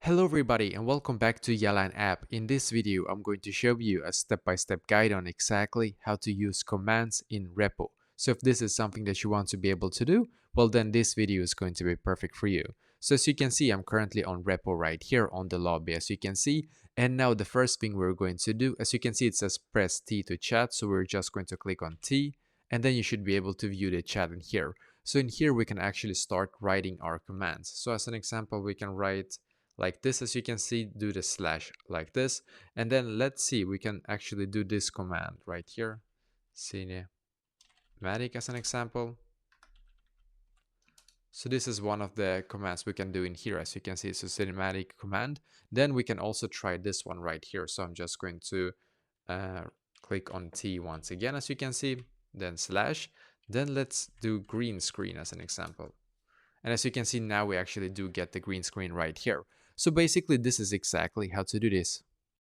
Hello everybody and welcome back to Yalan app. In this video, I'm going to show you a step-by-step guide on exactly how to use commands in R.E.P.O. So if this is something that you want to be able to do, well then this video is going to be perfect for you. So as you can see, I'm currently on R.E.P.O right here on the lobby as you can see. And now the first thing we're going to do, as you can see it says press T to chat. So we're just going to click on T and then you should be able to view the chat in here. So in here we can actually start writing our commands. So as an example, we can write like this, as you can see, do the slash like this, and then let's see, we can actually do this command right here, cinematic as an example. So this is one of the commands we can do in here. As you can see, it's a cinematic command. Then we can also try this one right here. So I'm just going to click on T once again, as you can see, then slash, then let's do green screen as an example. And as you can see, now we actually do get the green screen right here. So basically, this is exactly how to do this.